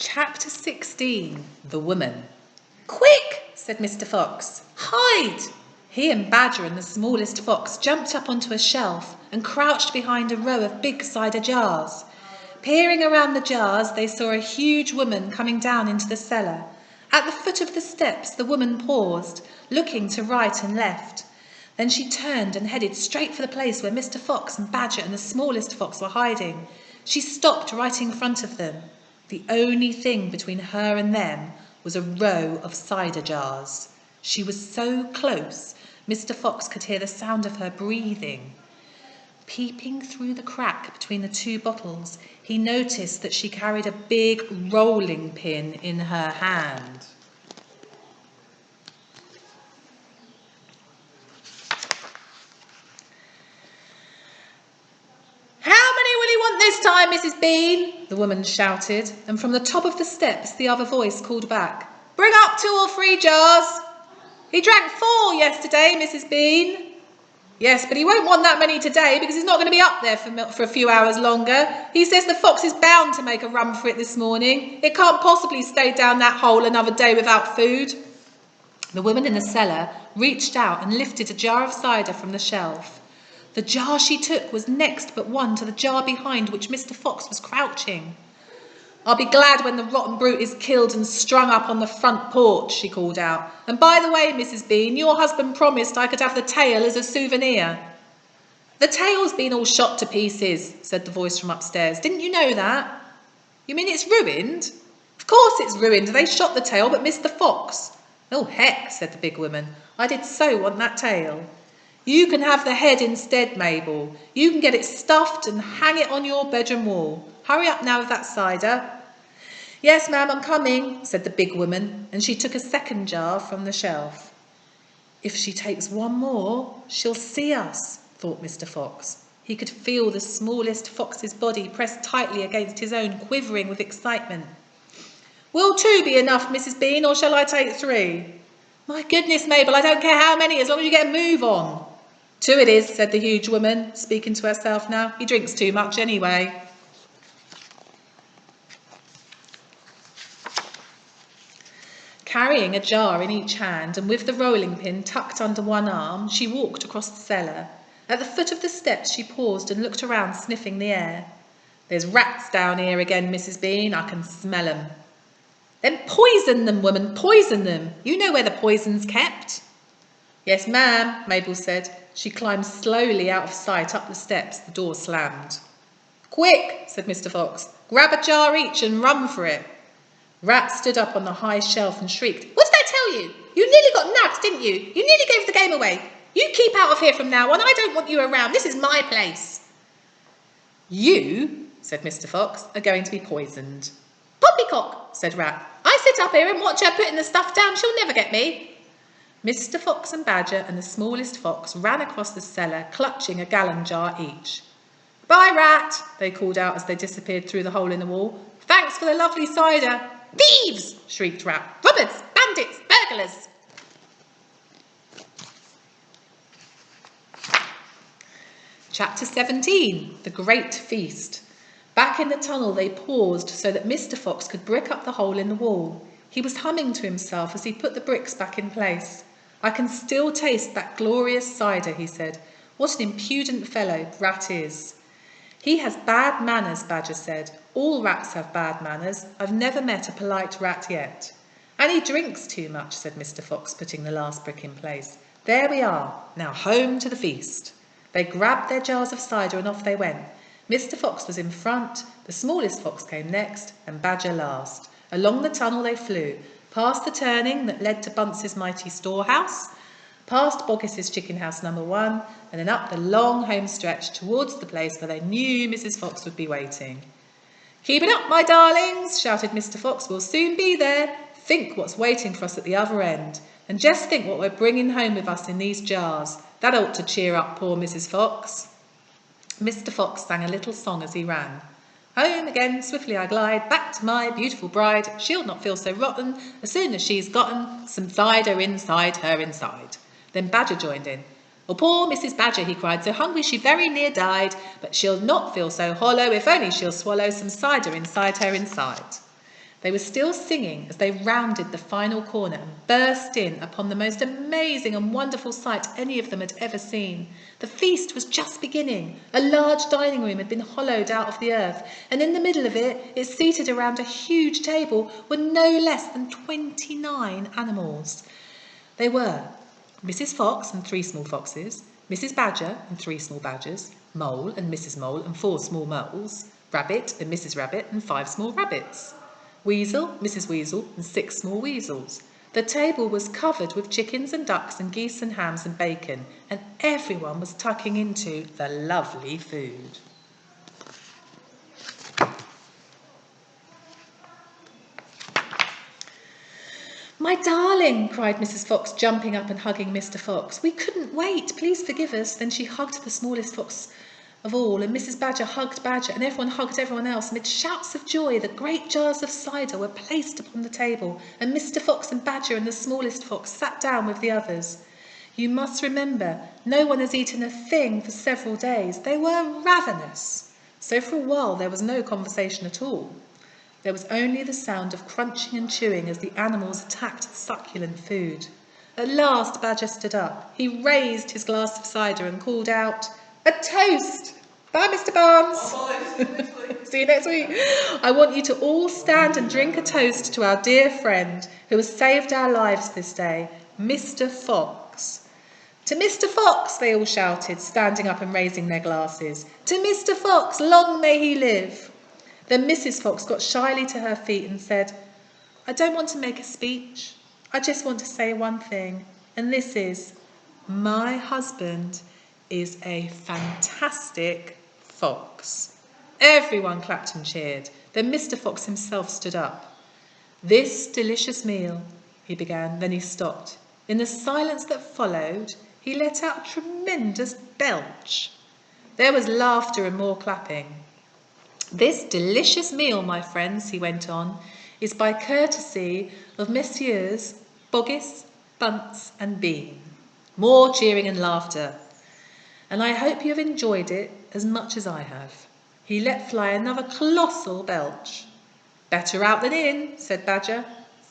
Chapter 16. The Woman. "Quick!" said Mr. Fox. "Hide!" He and Badger and the smallest fox jumped up onto a shelf and crouched behind a row of big cider jars. Peering around the jars, they saw a huge woman coming down into the cellar. At the foot of the steps, the woman paused, looking to right and left. Then she turned and headed straight for the place where Mr. Fox and Badger and the smallest fox were hiding. She stopped right in front of them. The only thing between her and them was a row of cider jars. She was so close, Mr. Fox could hear the sound of her breathing. Peeping through the crack between the two bottles, he noticed that she carried a big rolling pin in her hand. "How many will you want this time, Mrs. Bean?" the woman shouted, and from the top of the steps the other voice called back, "Bring up 2 or 3 jars." "He drank 4 yesterday, Mrs. Bean." "Yes, but he won't want that many today because he's not going to be up there for a few hours longer. He says the fox is bound to make a run for it this morning. It can't possibly stay down that hole another day without food." The woman in the cellar reached out and lifted a jar of cider from the shelf. The jar she took was next but one to the jar behind which Mr. Fox was crouching. "I'll be glad when the rotten brute is killed and strung up on the front porch," she called out. "And by the way, Mrs. Bean, your husband promised I could have the tail as a souvenir." "The tail's been all shot to pieces," said the voice from upstairs. "Didn't you know that?" "You mean it's ruined?" "Of course it's ruined. They shot the tail but missed the fox." "Oh, heck," said the big woman. "I did so want that tail." "You can have the head instead, Mabel. You can get it stuffed and hang it on your bedroom wall. Hurry up now with that cider." "Yes, ma'am, I'm coming," said the big woman, and she took a second jar from the shelf. "If she takes one more, she'll see us," thought Mr. Fox. He could feel the smallest fox's body pressed tightly against his own, quivering with excitement. "Will 2 be enough, Mrs. Bean, or shall I take 3? "My goodness, Mabel, I don't care how many, as long as you get a move on." "2 it is," said the huge woman, speaking to herself now. "He drinks too much anyway." Carrying a jar in each hand and with the rolling pin tucked under one arm, she walked across the cellar. At the foot of the steps she paused and looked around, sniffing the air. "There's rats down here again, Mrs. Bean. I can smell 'em." "Then poison them, woman, poison them. You know where the poison's kept." "Yes, ma'am," Mabel said. She climbed slowly out of sight up the steps. The door slammed. "Quick," said Mr. Fox. "Grab a jar each and run for it." Rat stood up on the high shelf and shrieked. "What did I tell you? You nearly got nabbed, didn't you? You nearly gave the game away. You keep out of here from now on. I don't want you around. This is my place." "You," said Mr. Fox, "are going to be poisoned." "Poppycock," said Rat. "I sit up here and watch her putting the stuff down. She'll never get me." Mr. Fox and Badger and the smallest fox ran across the cellar, clutching a gallon jar each. "Bye, Rat," they called out as they disappeared through the hole in the wall. "Thanks for the lovely cider." "Thieves!" shrieked Rat. "Robbers! Bandits! Burglars!" Chapter 17. The Great Feast. Back in the tunnel they paused so that Mr. Fox could brick up the hole in the wall. He was humming to himself as he put the bricks back in place. "I can still taste that glorious cider," he said. "What an impudent fellow Rat is." "He has bad manners," Badger said. "All rats have bad manners. I've never met a polite rat yet." "And he drinks too much," said Mr. Fox, putting the last brick in place. "There we are. Now home to the feast." They grabbed their jars of cider and off they went. Mr. Fox was in front, the smallest fox came next, and Badger last. Along the tunnel they flew, past the turning that led to Bunce's mighty storehouse, past Boggis's chicken house number 1, and then up the long home stretch towards the place where they knew Mrs. Fox would be waiting. "Keep it up, my darlings," shouted Mr. Fox. "We'll soon be there. Think what's waiting for us at the other end. And just think what we're bringing home with us in these jars. That ought to cheer up poor Mrs. Fox." Mr. Fox sang a little song as he ran. "Home again, swiftly I glide, back to my beautiful bride. She'll not feel so rotten as soon as she's gotten some cider inside her inside." Then Badger joined in. "Oh, poor Mrs. Badger," he cried, "so hungry she very near died. But she'll not feel so hollow if only she'll swallow some cider inside her inside." They were still singing as they rounded the final corner and burst in upon the most amazing and wonderful sight any of them had ever seen. The feast was just beginning. A large dining room had been hollowed out of the earth, and in the middle of it, seated around a huge table, were no less than 29 animals. They were Mrs. Fox and 3 small foxes, Mrs. Badger and 3 small badgers, Mole and Mrs. Mole and 4 small moles, Rabbit and Mrs. Rabbit and 5 small rabbits, Weasel, Mrs. Weasel and 6 small weasels. The table was covered with chickens and ducks and geese and hams and bacon, and everyone was tucking into the lovely food. "My darling," cried Mrs. Fox, jumping up and hugging Mr. Fox. "We couldn't wait. Please forgive us." Then she hugged the smallest fox of all, and Mrs. Badger hugged Badger, and everyone hugged everyone else. Amid shouts of joy, the great jars of cider were placed upon the table, and Mr. Fox and Badger and the smallest fox sat down with the others. You must remember, no one has eaten a thing for several days. They were ravenous. So for a while there was no conversation at all. There was only the sound of crunching and chewing as the animals attacked the succulent food. At last Badger stood up. He raised his glass of cider and called out, "A toast! Bye, Mr. Barnes. See you next week. I want you to all stand and drink a toast to our dear friend who has saved our lives this day, Mr. Fox." "To Mr. Fox," they all shouted, standing up and raising their glasses. "To Mr. Fox, long may he live." Then Mrs. Fox got shyly to her feet and said, "I don't want to make a speech. I just want to say one thing, and this is, my husband is a fantastic fox." Everyone clapped and cheered. Then Mr. Fox himself stood up. "This delicious meal," he began, then he stopped. In the silence that followed, he let out a tremendous belch. There was laughter and more clapping. "This delicious meal, my friends," he went on, "is by courtesy of Messieurs Boggis, Bunce and Bean." More cheering and laughter. "And I hope you have enjoyed it as much as I have." He let fly another colossal belch. "Better out than in," said Badger.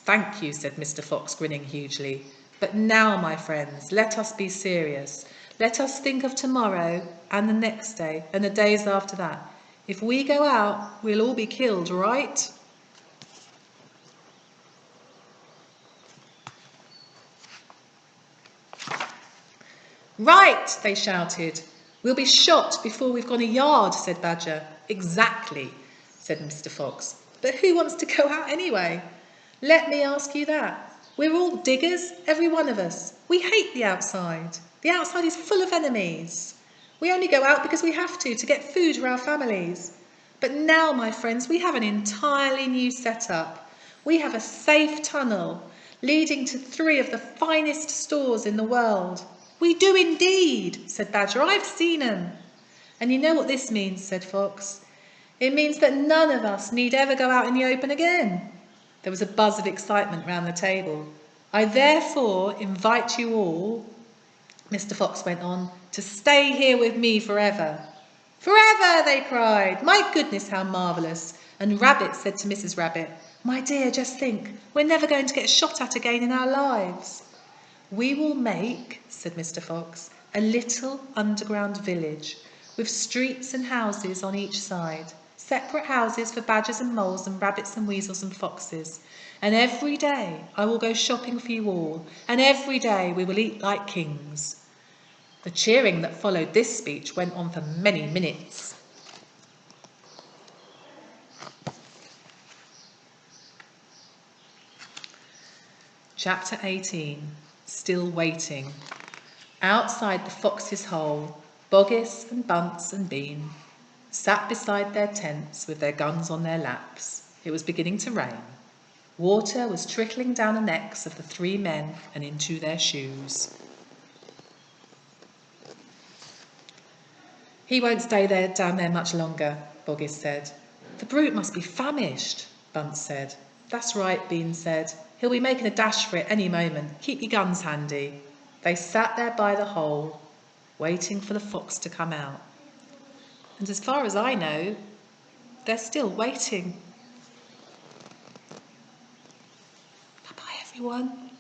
"Thank you," said Mr. Fox, grinning hugely. "But now, my friends, let us be serious. Let us think of tomorrow and the next day and the days after that. If we go out, we'll all be killed, right?" "Right," they shouted. "We'll be shot before we've gone a yard," said Badger. "Exactly," said Mr. Fox. "But who wants to go out anyway? Let me ask you that. We're all diggers, every one of us. We hate the outside. The outside is full of enemies. We only go out because we have to get food for our families. But now, my friends, we have an entirely new setup. We have a safe tunnel leading to 3 of the finest stores in the world." "We do indeed," said Badger. "I've seen 'em." "And you know what this means," said Fox. "It means that none of us need ever go out in the open again." There was a buzz of excitement round the table. "I therefore invite you all," Mr. Fox went on, "to stay here with me forever." "Forever!" they cried. "My goodness, how marvellous!" And Rabbit said to Mrs. Rabbit, "My dear, just think, we're never going to get shot at again in our lives." "We will make," said Mr. Fox, "a little underground village with streets and houses on each side, separate houses for badgers and moles and rabbits and weasels and foxes. And every day I will go shopping for you all, and every day we will eat like kings." The cheering that followed this speech went on for many minutes. Chapter 18. Still waiting. Outside the fox's hole, Boggis and Bunce and Bean sat beside their tents with their guns on their laps. It was beginning to rain. Water was trickling down the necks of the 3 men and into their shoes. "He won't stay down there much longer," Boggis said. "The brute must be famished," Bunce said. "That's right," Bean said. "He'll be making a dash for it any moment. Keep your guns handy." They sat there by the hole, waiting for the fox to come out. And as far as I know, they're still waiting. everyone.